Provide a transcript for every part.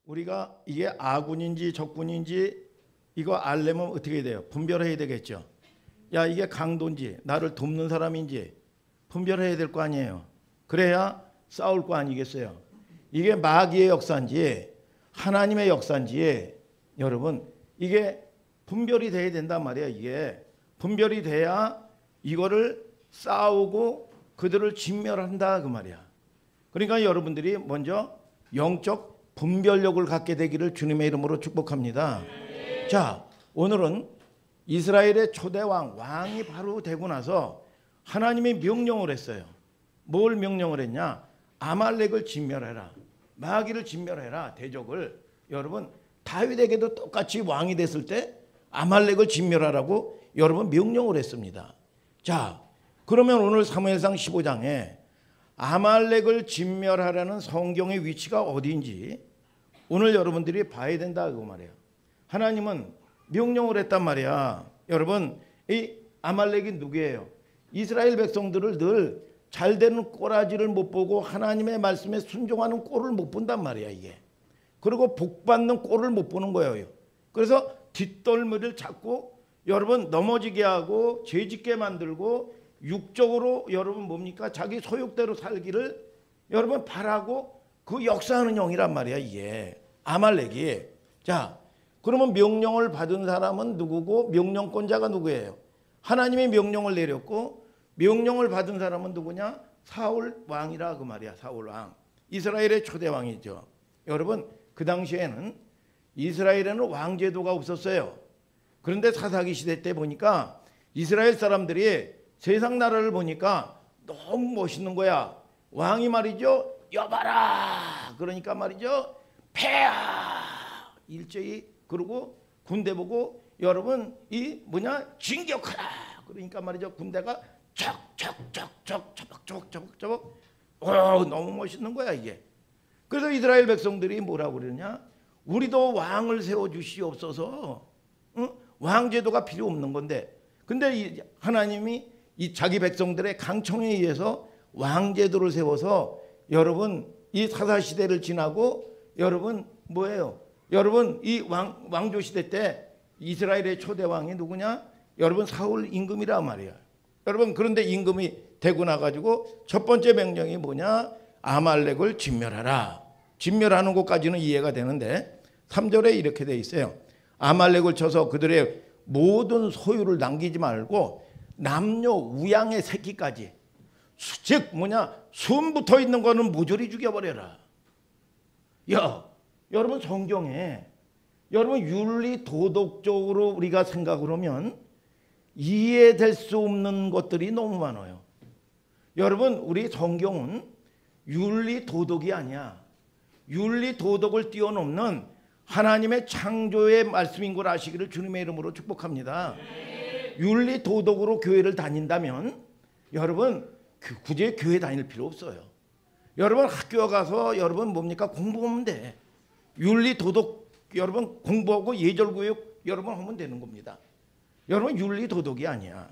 우리가 이게 아군인지 적군인지 이거 알려면 어떻게 돼요? 분별해야 되겠죠. 야, 이게 강도인지 나를 돕는 사람인지 분별해야 될 거 아니에요. 그래야 싸울 거 아니겠어요. 이게 마귀의 역사인지 하나님의 역사인지 여러분 이게 분별이 돼야 된단 말이에요. 이게 분별이 돼야 이거를 싸우고 그들을 진멸한다 그 말이야. 그러니까 여러분들이 먼저 영적 분별력을 갖게 되기를 주님의 이름으로 축복합니다. 자, 오늘은 이스라엘의 초대왕, 왕이 바로 되고 나서 하나님이 명령을 했어요. 뭘 명령을 했냐? 아말렉을 진멸해라. 마귀를 진멸해라. 대적을. 여러분 다윗에게도 똑같이 왕이 됐을 때 아말렉을 진멸하라고 여러분 명령을 했습니다. 자, 그러면 오늘 사무엘상 15장에 아말렉을 진멸하라는 성경의 위치가 어디인지 오늘 여러분들이 봐야 된다 그 말이에요. 하나님은 명령을 했단 말이야. 여러분 이 아말렉이 누구예요? 이스라엘 백성들을 늘 잘되는 꼬라지를 못 보고 하나님의 말씀에 순종하는 꼴을 못 본단 말이야 이게. 그리고 복받는 꼴을 못 보는 거예요. 그래서 뒷덜미를 잡고 여러분 넘어지게 하고 죄짓게 만들고 육적으로 여러분 뭡니까? 자기 소욕대로 살기를 여러분 바라고 그 역사하는 영이란 말이야 이게 아말렉이. 자, 그러면 명령을 받은 사람은 누구고 명령권자가 누구예요? 하나님이 명령을 내렸고 명령을 받은 사람은 누구냐? 사울 왕이라 그 말이야. 사울 왕. 이스라엘의 초대 왕이죠. 여러분 그 당시에는 이스라엘에는 왕제도가 없었어요. 그런데 사사기 시대 때 보니까 이스라엘 사람들이 세상 나라를 보니까 너무 멋있는 거야. 왕이 말이죠. 여봐라. 그러니까 말이죠. 패야. 일제히 그러고 군대 보고 여러분 이 뭐냐 진격하라. 그러니까 말이죠. 군대가 척척척척 처벅처벅처벅 너무 멋있는 거야 이게. 그래서 이스라엘 백성들이 뭐라고 그러냐? 우리도 왕을 세워주시옵소서. 응? 왕제도가 필요 없는 건데 근데 하나님이 이 자기 백성들의 강청에 의해서 왕제도를 세워서 여러분 이 사사시대를 지나고 여러분 뭐예요? 여러분 이 왕조 시대 때 이스라엘의 초대왕이 누구냐? 여러분 사울 임금이란 말이야. 여러분 그런데 임금이 되고 나가지고 첫 번째 명령이 뭐냐? 아말렉을 진멸하라. 진멸하는 것까지는 이해가 되는데 3절에 이렇게 돼 있어요. 아말렉을 쳐서 그들의 모든 소유를 남기지 말고 남녀 우양의 새끼까지 즉 뭐냐 숨 붙어 있는 거는 모조리 죽여버려라. 야, 여러분 성경에 여러분 윤리 도덕적으로 우리가 생각을 하면 이해될 수 없는 것들이 너무 많아요. 여러분 우리 성경은 윤리 도덕이 아니야. 윤리 도덕을 뛰어넘는 하나님의 창조의 말씀인 걸 아시기를 주님의 이름으로 축복합니다. 윤리 도덕으로 교회를 다닌다면 여러분 굳이 교회 다닐 필요 없어요. 여러분 학교 가서 여러분 뭡니까? 공부하면 돼. 윤리 도덕 여러분 공부하고 예절교육 여러분 하면 되는 겁니다. 여러분 윤리 도덕이 아니야.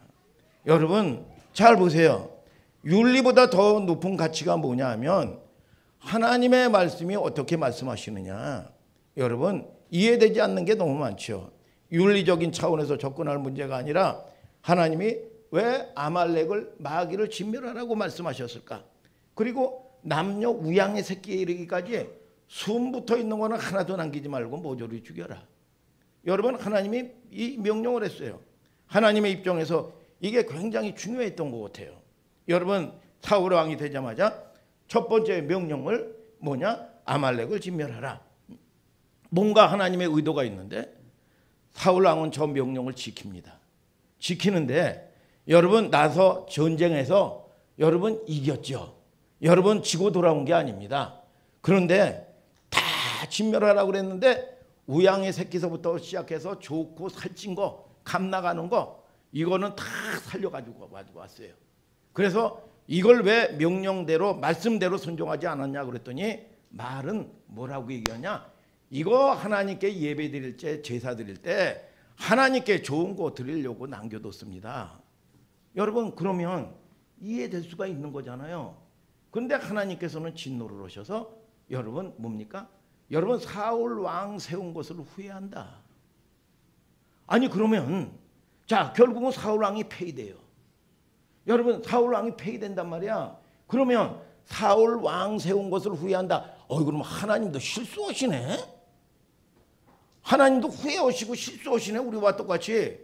여러분 잘 보세요. 윤리보다 더 높은 가치가 뭐냐 하면 하나님의 말씀이 어떻게 말씀하시느냐. 여러분 이해되지 않는 게 너무 많죠. 윤리적인 차원에서 접근할 문제가 아니라 하나님이 왜 아말렉을 마귀를 진멸하라고 말씀하셨을까? 그리고 남녀 우양의 새끼에 이르기까지 숨 붙어 있는 거는 하나도 남기지 말고 모조리 죽여라. 여러분 하나님이 이 명령을 했어요. 하나님의 입장에서 이게 굉장히 중요했던 것 같아요. 여러분 사울 왕이 되자마자 첫 번째 명령을 뭐냐? 아말렉을 진멸하라. 뭔가 하나님의 의도가 있는데 사울 왕은 저 명령을 지킵니다. 지키는데 여러분 나서 전쟁에서 여러분 이겼죠. 여러분 지고 돌아온 게 아닙니다. 그런데 다 진멸하라고 그랬는데 우양의 새끼서부터 시작해서 좋고 살찐 거 감 나가는 거 이거는 다 살려가지고 왔어요. 그래서 이걸 왜 명령대로 말씀대로 순종하지 않았냐 그랬더니 말은 뭐라고 얘기하냐? 이거 하나님께 예배 드릴 때 제사 드릴 때 하나님께 좋은 거 드리려고 남겨뒀습니다. 여러분 그러면 이해될 수가 있는 거잖아요. 그런데 하나님께서는 진노를 하셔서 여러분 뭡니까? 여러분 사울 왕 세운 것을 후회한다. 아니 그러면 자 결국은 사울 왕이 폐위돼요. 여러분 사울 왕이 폐위된단 말이야. 그러면 사울 왕 세운 것을 후회한다. 그럼 하나님도 실수하시네. 하나님도 후회하시고 실수하시네. 우리와 똑같이.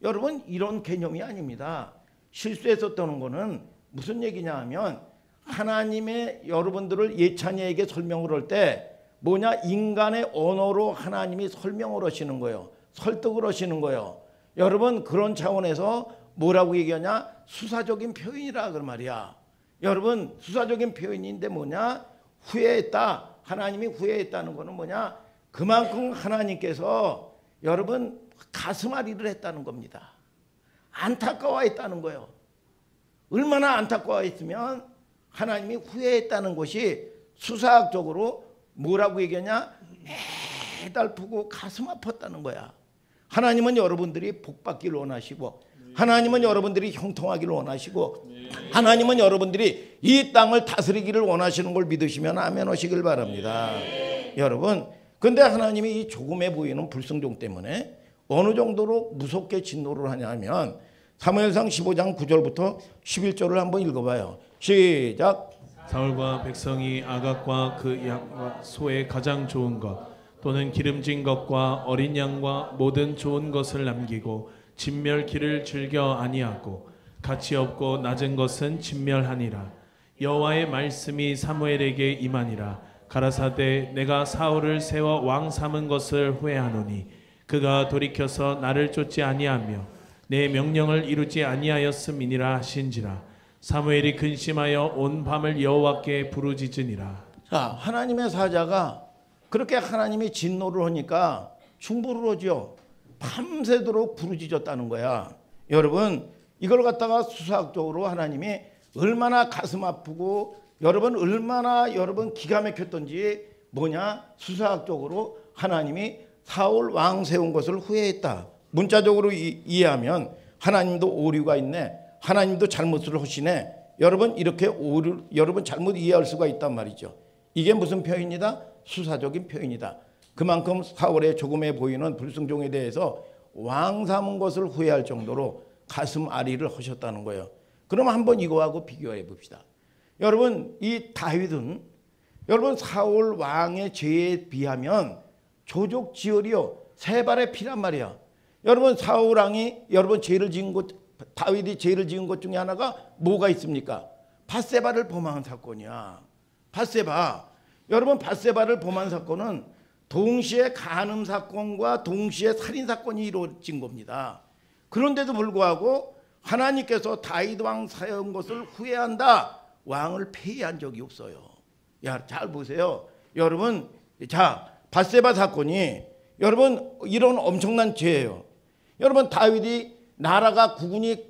여러분 이런 개념이 아닙니다. 실수했었다는 거는 무슨 얘기냐 하면 하나님의 여러분들을 예찬이에게 설명을 할 때 뭐냐 인간의 언어로 하나님이 설명을 하시는 거예요. 설득을 하시는 거예요. 여러분 그런 차원에서 뭐라고 얘기하냐 수사적인 표현이라 그 말이야. 여러분 수사적인 표현인데 뭐냐 후회했다. 하나님이 후회했다는 거는 뭐냐 그만큼 하나님께서 여러분 가슴앓이를 했다는 겁니다. 안타까워했다는 거예요. 얼마나 안타까워했으면 하나님이 후회했다는 것이 수사학적으로 뭐라고 얘기하냐 애달프고 가슴 아팠다는 거야. 하나님은 여러분들이 복받기를 원하시고 하나님은 여러분들이 형통하기를 원하시고 하나님은 여러분들이 이 땅을 다스리기를 원하시는 걸 믿으시면 아멘 하시길 바랍니다. 여러분 근데 하나님이 이 조금해 보이는 불순종 때문에 어느 정도로 무섭게 진노를 하냐면 사무엘상 15장 9절부터 11절을 한번 읽어봐요. 시작. 사울과 백성이 아각과 그 양과 소의 가장 좋은 것 또는 기름진 것과 어린 양과 모든 좋은 것을 남기고 진멸기를 즐겨 아니하고 가치 없고 낮은 것은 진멸하니라. 여호와의 말씀이 사무엘에게 임하니라. 가라사대 내가 사울을 세워 왕 삼은 것을 후회하노니 그가 돌이켜서 나를 쫓지 아니하며 내 명령을 이루지 아니하였음이니라 하신지라. 사무엘이 근심하여 온 밤을 여호와께 부르짖으니라. 자 하나님의 사자가 그렇게 하나님이 진노를 하니까 충고를 하죠. 밤새도록 부르짖었다는 거야. 여러분 이걸 갖다가 수사학적으로 하나님이 얼마나 가슴 아프고 여러분 얼마나 여러분 기가 막혔던지 뭐냐 수사학적으로 하나님이 사울 왕 세운 것을 후회했다. 문자적으로 이해하면 하나님도 오류가 있네. 하나님도 잘못을 하시네. 여러분 이렇게 여러분 잘못 이해할 수가 있단 말이죠. 이게 무슨 표현이다? 수사적인 표현이다. 그만큼 사울의 조금해 보이는 불순종에 대해서 왕 삼은 것을 후회할 정도로 가슴 아리를 하셨다는 거예요. 그럼 한번 이거하고 비교해 봅시다. 여러분 이 다윗은 여러분 사울 왕의 죄에 비하면 조족지혈이요 세 발의 피란 말이야. 여러분 사울 왕이 여러분 죄를 지은 것 다윗이 죄를 지은 것 중에 하나가 뭐가 있습니까? 밧세바를 범한 사건이야. 밧세바. 여러분 밧세바를 범한 사건은 동시에 간음 사건과 동시에 살인 사건이 이루어진 겁니다. 그런데도 불구하고 하나님께서 다윗 왕 세운 것을 후회한다. 왕을 폐위한 적이 없어요. 야, 잘 보세요. 여러분, 자, 밧세바 사건이 여러분 이런 엄청난 죄예요. 여러분 다윗이 나라가 국군이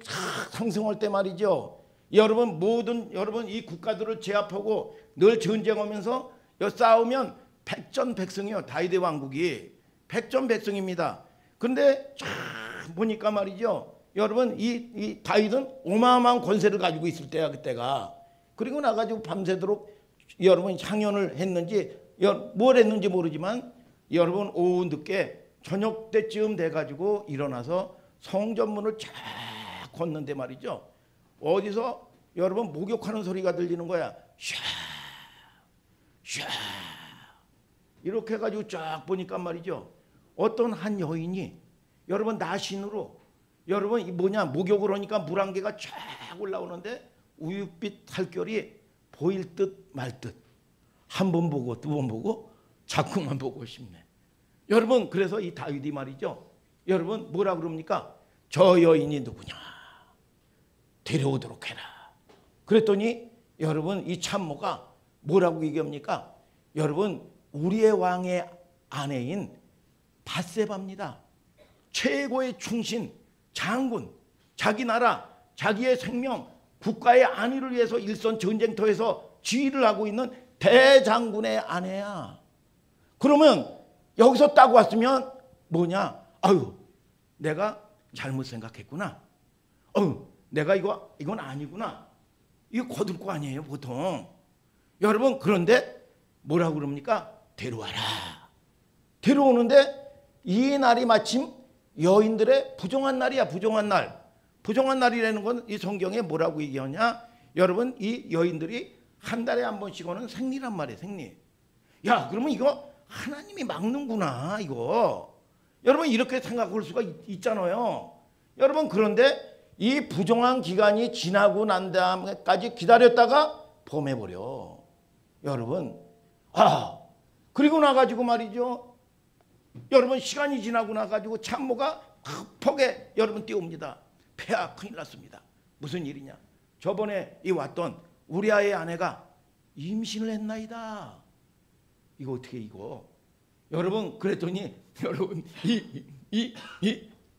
상승할 때 말이죠. 여러분 모든 여러분 이 국가들을 제압하고 늘 전쟁하면서 싸우면 백전백승이요. 다윗의 왕국이 백전백승입니다. 그런데 쫙 보니까 말이죠. 여러분 이 다윗은 어마어마한 권세를 가지고 있을 때야 그때가. 그리고 나가지고 밤새도록 여러분 향연을 했는지 뭘 했는지 모르지만 여러분 오후 늦게 저녁 때쯤 돼가지고 일어나서 성전문을 쫙 걷는데 말이죠. 어디서 여러분 목욕하는 소리가 들리는 거야. 샤, 샤. 이렇게 해가지고 쫙 보니까 말이죠. 어떤 한 여인이 여러분 나신으로 여러분 이 뭐냐 목욕을 하니까 물 한 개가 쫙 올라오는데 우윳빛 살결이 보일 듯 말 듯. 한 번 보고 두 번 보고 자꾸만 보고 싶네. 여러분 그래서 이 다윗이 말이죠. 여러분 뭐라 그럽니까? 저 여인이 누구냐? 데려오도록 해라. 그랬더니 여러분 이 참모가 뭐라고 얘기합니까? 여러분 우리의 왕의 아내인 밧세바입니다. 최고의 충신, 장군, 자기 나라, 자기의 생명, 국가의 안위를 위해서 일선 전쟁터에서 지휘를 하고 있는 대장군의 아내야. 그러면 여기서 따고 왔으면 뭐냐? 아유, 내가 잘못 생각했구나. 내가 이건 아니구나. 이거 거둘 거 아니에요, 보통. 여러분, 그런데 뭐라고 그럽니까? 데려와라. 데려오는데 이 날이 마침 여인들의 부정한 날이야. 부정한 날. 부정한 날이라는 건 이 성경에 뭐라고 얘기하냐? 여러분, 이 여인들이 한 달에 한 번씩 오는 생리란 말이에요. 생리. 야, 그러면 이거 하나님이 막는구나, 이거. 여러분, 이렇게 생각할 수가 있잖아요. 여러분, 그런데 이 부정한 기간이 지나고 난 다음까지 기다렸다가 범해버려. 여러분, 그리고 나가지고 말이죠. 여러분, 시간이 지나고 나가지고 산모가 급하게 여러분 뛰어옵니다. 폐하, 큰일 났습니다. 무슨 일이냐? 저번에 이 왔던 우리 아의 아내가 임신을 했나이다. 이거 어떻게 이거? 여러분, 그랬더니 여러분 이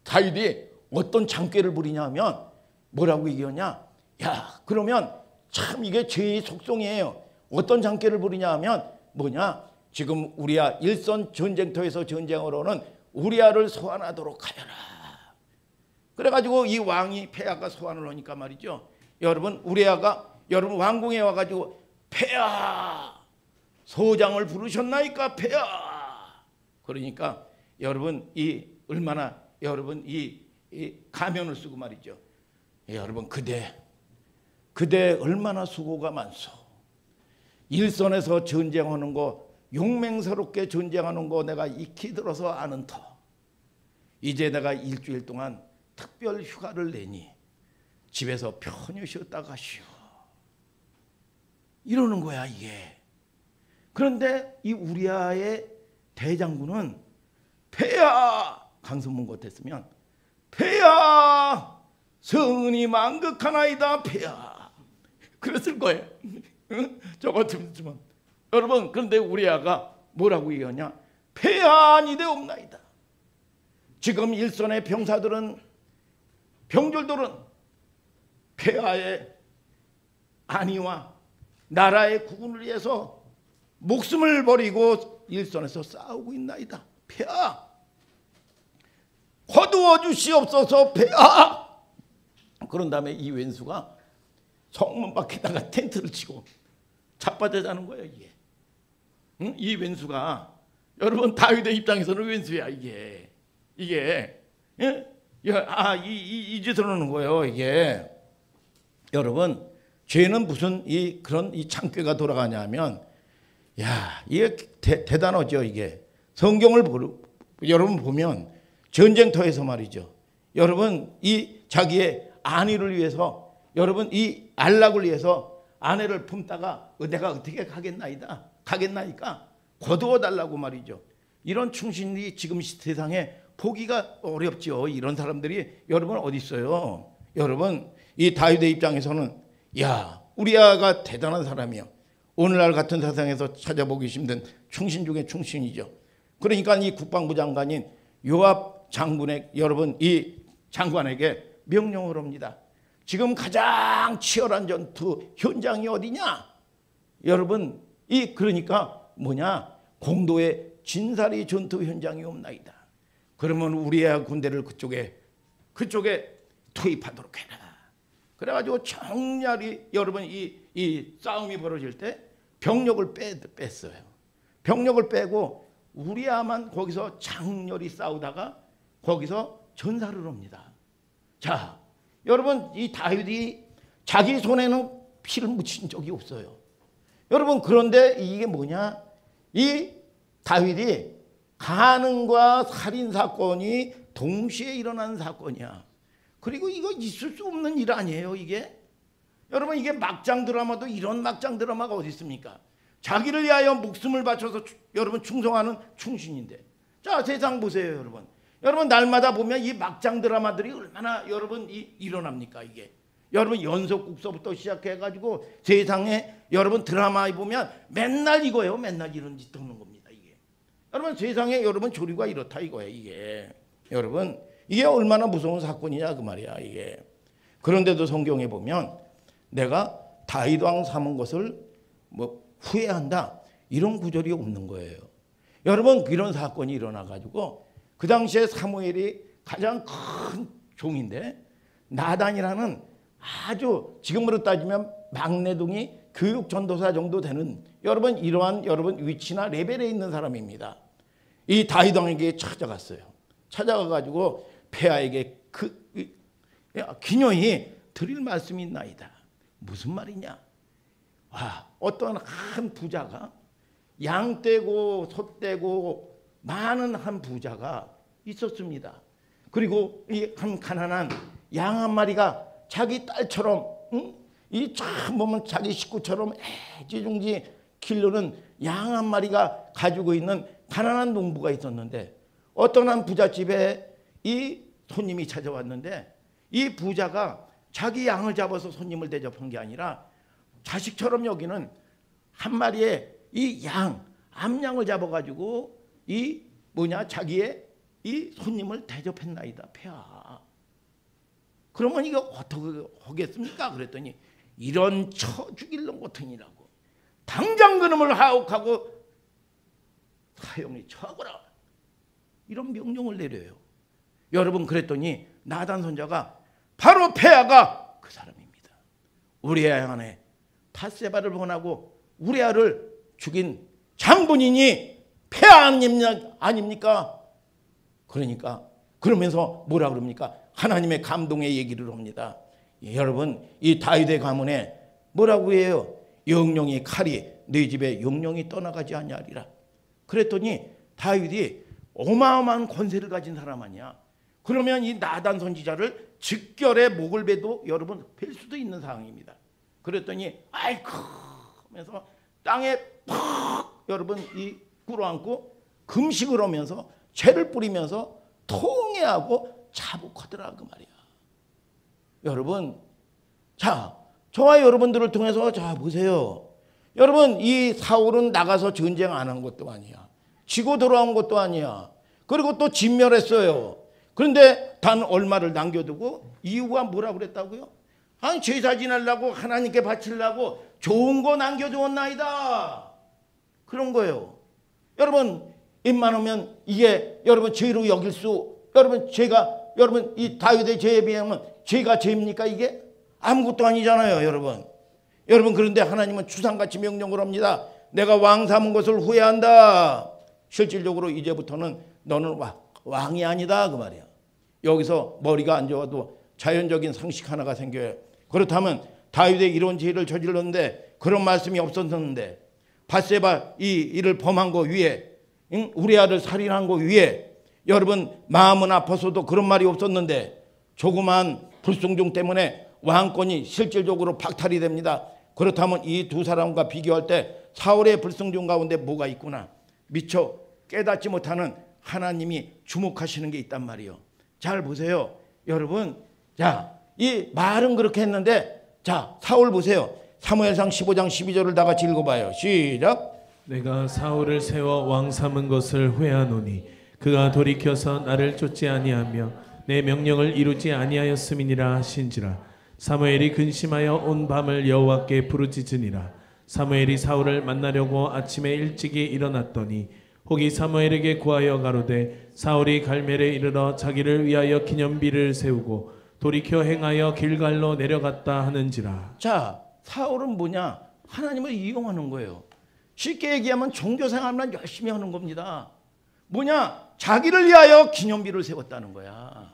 다윗이 어떤 장꾀를 부리냐면 뭐라고 얘기하냐? 야, 그러면 참 이게 죄의 속성이에요. 어떤 장꾀를 부리냐 하면 뭐냐? 지금 우리야 일선 전쟁터에서 전쟁으로는 우리야를 소환하도록 하여라. 그래가지고 이 왕이 폐하가 소환을 하니까 말이죠. 여러분, 우리야가 여러분 왕궁에 와가지고 폐하 소장을 부르셨나이까 폐하. 그러니까 여러분 이 얼마나 여러분 이 가면을 쓰고 말이죠. 여러분 그대 얼마나 수고가 많소. 일선에서 전쟁하는 거 용맹스럽게 전쟁하는 거 내가 익히 들어서 아는 터. 이제 내가 일주일 동안 특별 휴가를 내니 집에서 편히 쉬었다 가시오. 이러는 거야 이게. 그런데 이 우리아의 대장군은 폐하 강선문 같았으면 폐하 성은이 만극하나이다 폐하 그랬을 거예요. 저 같으면 여러분, 그런데 우리아가 뭐라고 얘기하냐? 폐하니 되옵나이다. 지금 일선의 병사들은 병졸들은 폐하의 안위와 나라의 구분을 위해서 목숨을 버리고 일선에서 싸우고 있나이다. 폐하 거두어 주시옵소서 폐하. 그런 다음에 이 왼수가 성문 밖에다가 텐트를 치고 자빠져 자는 거예요 이게. 응? 이 왼수가 여러분 다윗의 입장에서는 왼수야 이게. 예? 이 짓을 하는 거예요 이게. 여러분, 죄는 무슨 그런 창꾀가 돌아가냐면, 야, 이게 대단하죠 이게. 성경을 여러분 보면 전쟁터에서 말이죠. 여러분 이 자기의 안위를 위해서 여러분 이 안락을 위해서 아내를 품다가 내가 어떻게 가겠나이까 거두어 달라고 말이죠. 이런 충신이 지금 세상에 보기가 어렵죠. 이런 사람들이 여러분 어디 있어요? 여러분 이 다윗의 입장에서는 야, 우리아가 대단한 사람이요. 오늘날 같은 세상에서 찾아보기 힘든 충신 중에 충신이죠. 그러니까 이 국방부 장관인 요압 장군의 여러분 이 장관에게 명령을 합니다. 지금 가장 치열한 전투 현장이 어디냐? 여러분 그러니까 뭐냐? 공도의 진사리 전투 현장이 없나이다. 그러면 우리의 군대를 그쪽에 투입하도록 해라. 그래가지고 정렬이 여러분 이 싸움이 벌어질 때 병력을 뺐어요. 병력을 빼고 우리야만 거기서 장렬히 싸우다가 거기서 전사를 합니다. 자, 여러분 이 다윗이 자기 손에는 피를 묻힌 적이 없어요. 여러분 그런데 이게 뭐냐? 이 다윗이 간음과 살인 사건이 동시에 일어난 사건이야. 그리고 이거 있을 수 없는 일 아니에요 이게. 여러분 이게 막장 드라마도 이런 막장 드라마가 어디 있습니까? 자기를 위하여 목숨을 바쳐서 여러분 충성하는 충신인데. 자, 세상 보세요 여러분. 여러분 날마다 보면 이 막장 드라마들이 얼마나 여러분 일어납니까 이게. 여러분 연속국서부터 시작해가지고 세상에 여러분 드라마에 보면 맨날 이거예요. 맨날 이런 짓 하는 겁니다 이게. 여러분 세상에 여러분 조류가 이렇다 이거예요 이게. 여러분 이게 얼마나 무서운 사건이냐 그 말이야 이게. 그런데도 성경에 보면 내가 다윗 왕 삼은 것을 뭐 후회한다 이런 구절이 없는 거예요. 여러분 이런 사건이 일어나가지고 그 당시에 사무엘이 가장 큰 종인데 나단이라는 아주 지금으로 따지면 막내동이 교육 전도사 정도 되는 여러분 이러한 여러분 위치나 레벨에 있는 사람입니다. 이 다윗 왕에게 찾아갔어요. 찾아가 가지고 폐하에게 기녀히 드릴 말씀이 있나이다. 무슨 말이냐? 와, 어떤 한 부자가 양 떼고 소 떼고 많은 한 부자가 있었습니다. 그리고 이 한 가난한 양 한 마리가 자기 딸처럼 이 참 보면 자기 식구처럼 애지중지 기르는 양 한 마리가 가지고 있는 가난한 농부가 있었는데 어떤 한 부잣집에 이 손님이 찾아왔는데 이 부자가 자기 양을 잡아서 손님을 대접한 게 아니라 자식처럼 여기는 한 마리의 이 양, 암양을 잡아가지고 자기의 이 손님을 대접했나이다. 폐하. 그러면 이거 어떻게 하겠습니까? 그랬더니 이런 쳐 죽일 놈 같으니라고 당장 그놈을 하옥하고 사형에 처하거라. 이런 명령을 내려요. 여러분 그랬더니 나단 선자가 바로 폐하가 그 사람입니다. 우리아 안에 밧세바를 보내고 우리아를 죽인 장본인이 폐하 아닙니까? 그러니까 그러면서 뭐라 그럽니까? 하나님의 감동의 얘기를 합니다. 여러분 이 다윗의 가문에 뭐라고 해요? 영령이 칼이 네 집에 영령이 떠나가지 아니하리라. 그랬더니 다윗이 어마어마한 권세를 가진 사람 아니야. 그러면 이 나단 선지자를 직결에 목을 베도 여러분 뵐 수도 있는 상황입니다. 그랬더니 아이쿠 하면서 땅에 팍 여러분 이 꿇어앉고 금식을 하면서 죄를 뿌리면서 통회하고 자복하더라 그 말이야. 여러분 자 저와 여러분들을 통해서 자 보세요. 여러분 이 사울은 나가서 전쟁 안 한 것도 아니야. 지고 돌아온 것도 아니야. 그리고 또 진멸했어요. 그런데 단 얼마를 남겨두고 이유가 뭐라고 그랬다고요? 아니 제사 지내려고 하나님께 바치려고 좋은 거 남겨두었나이다. 그런 거예요. 여러분 입만 오면 이게 여러분 죄로 여길 수 여러분 죄가 여러분 이 다윗의 죄에 비하면 죄가 죄입니까 이게? 아무것도 아니잖아요 여러분. 여러분 그런데 하나님은 주상같이 명령을 합니다. 내가 왕 삼은 것을 후회한다. 실질적으로 이제부터는 너는 왕이 아니다 그 말이야. 여기서 머리가 안 좋아도 자연적인 상식 하나가 생겨요. 그렇다면 다윗의 이런 죄를 저질렀는데 그런 말씀이 없었는데 밧세바 이 일을 범한 거 위에 우리아를 살인한 거 위에 여러분 마음은 아파서도 그런 말이 없었는데 조그만 불순종 때문에 왕권이 실질적으로 박탈이 됩니다. 그렇다면 이 두 사람과 비교할 때 사울의 불순종 가운데 뭐가 있구나. 미처 깨닫지 못하는 하나님이 주목하시는 게 있단 말이에요. 잘 보세요. 여러분 자, 이 말은 그렇게 했는데 자 사울 보세요. 사무엘상 15장 12절을 다 같이 읽어봐요. 시작. 내가 사울을 세워 왕 삼은 것을 후회하노니 그가 돌이켜서 나를 쫓지 아니하며 내 명령을 이루지 아니하였음이니라 하신지라. 사무엘이 근심하여 온 밤을 여호와께 부르짖으니라. 사무엘이 사울을 만나려고 아침에 일찍이 일어났더니 혹이 사무엘에게 구하여 가로되 사울이 갈멜에 이르러 자기를 위하여 기념비를 세우고 돌이켜 행하여 길갈로 내려갔다 하는지라. 자 사울은 뭐냐? 하나님을 이용하는 거예요. 쉽게 얘기하면 종교생활만 열심히 하는 겁니다. 뭐냐? 자기를 위하여 기념비를 세웠다는 거야.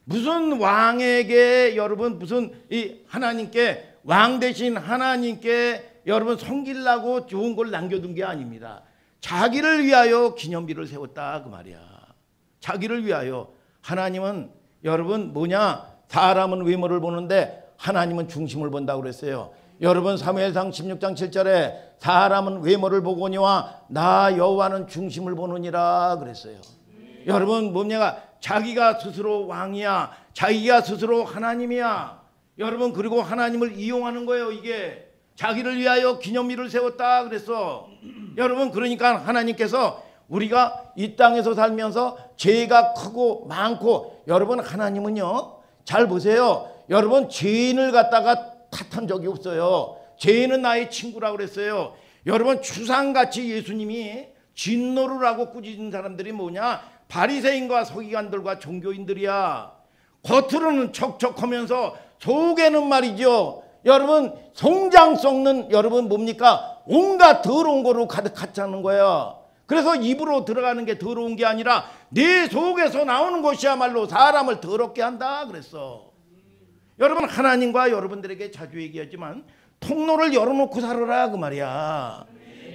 무슨 왕에게 여러분 무슨 이 하나님께 왕 대신 하나님께 여러분 섬기려고 좋은 걸 남겨둔 게 아닙니다. 자기를 위하여 기념비를 세웠다 그 말이야. 자기를 위하여. 하나님은 여러분 뭐냐? 사람은 외모를 보는데 하나님은 중심을 본다고 그랬어요. 여러분 사무엘상 16장 7절에 사람은 외모를 보거니와 나 여호와는 중심을 보느니라 그랬어요. 여러분 뭡니까? 자기가 스스로 왕이야. 자기가 스스로 하나님이야. 여러분 그리고 하나님을 이용하는 거예요. 이게 자기를 위하여 기념비를 세웠다 그랬어. 여러분 그러니까 하나님께서 우리가 이 땅에서 살면서 죄가 크고 많고 여러분 하나님은요 잘 보세요. 여러분 죄인을 갖다가 탓한 적이 없어요. 죄인은 나의 친구라고 그랬어요. 여러분 추상같이 예수님이 진노를 하고 꾸짖은 사람들이 뭐냐? 바리새인과 서기관들과 종교인들이야. 겉으로는 척척하면서 속에는 말이죠. 여러분 성장 썩는 여러분 뭡니까? 온갖 더러운 거로 가득 찼다는 거야. 그래서 입으로 들어가는 게 더러운 게 아니라 내 속에서 나오는 것이야말로 사람을 더럽게 한다 그랬어. 여러분 하나님과 여러분들에게 자주 얘기하지만 통로를 열어놓고 살아라 그 말이야.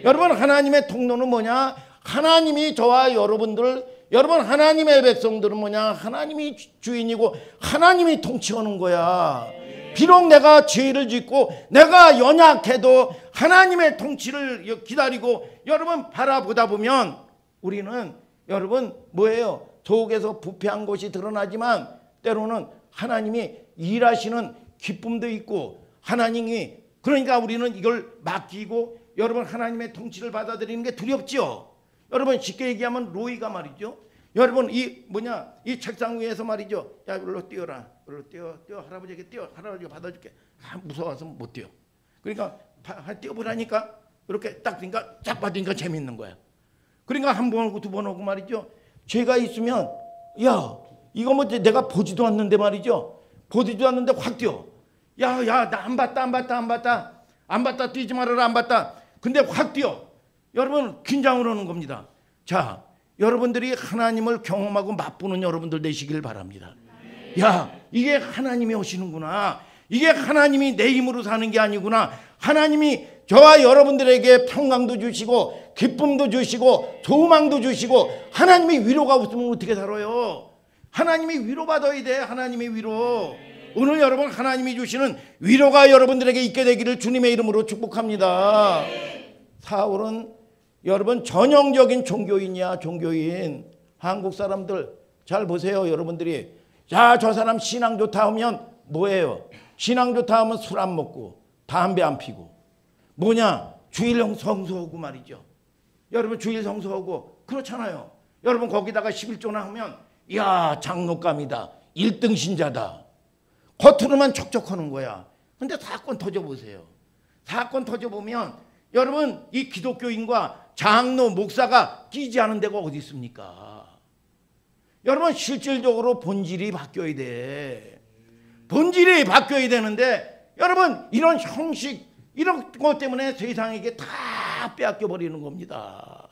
여러분 하나님의 통로는 뭐냐? 하나님이 저와 여러분들, 여러분 하나님의 백성들은 뭐냐? 하나님이 주인이고 하나님이 통치하는 거야. 비록 내가 죄를 짓고 내가 연약해도 하나님의 통치를 기다리고 여러분 바라보다 보면 우리는 여러분 뭐예요? 속에서 부패한 것이 드러나지만 때로는 하나님이 일하시는 기쁨도 있고 하나님이 그러니까 우리는 이걸 맡기고 여러분 하나님의 통치를 받아들이는 게 두렵죠. 여러분 쉽게 얘기하면 로이가 말이죠. 여러분 이 책상 위에서 말이죠. 야 일로 뛰어라. 일로 뛰어 할아버지에게 뛰어. 할아버지가 받아줄게. 무서워서 못 뛰어. 그러니까 뛰어보라니까 이렇게 딱 그러니까 쫙 받으니까 재밌는 거야. 그러니까 한 번 오고 두 번 오고 말이죠. 죄가 있으면 야 이거 뭐 내가 보지도 않는데 말이죠. 보지도 않는데 확 뛰어. 야 나 안 봤다 뛰지 말아라 안 봤다. 근데 확 뛰어. 여러분 긴장을 하는 겁니다. 자 여러분들이 하나님을 경험하고 맛보는 여러분들 되시길 바랍니다. 야 이게 하나님이 오시는구나. 이게 하나님이 내 힘으로 사는 게 아니구나. 하나님이 저와 여러분들에게 평강도 주시고 기쁨도 주시고 소망도 주시고 하나님이 위로가 없으면 어떻게 살아요? 하나님이 위로받아야 돼. 하나님의 위로. 오늘 여러분 하나님이 주시는 위로가 여러분들에게 있게 되기를 주님의 이름으로 축복합니다. 사울은 여러분 전형적인 종교인이야. 종교인. 한국 사람들 잘 보세요. 여러분들이 자 저 사람 신앙 좋다 하면 뭐예요? 신앙 좋다 하면 술 안 먹고 담배 안 피고 뭐냐? 주일 성수하고 말이죠. 여러분 주일 성수하고 그렇잖아요. 여러분 거기다가 11조나 하면 야 장로감이다. 1등 신자다. 겉으로만 척척하는 거야. 근데 사건 터져보세요. 사건 터져보면 여러분 이 기독교인과 장로 목사가 끼지 않은 데가 어디 있습니까? 여러분 실질적으로 본질이 바뀌어야 돼. 본질이 바뀌어야 되는데 여러분 이런 형식 이런 것 때문에 세상에게 다 빼앗겨 버리는 겁니다.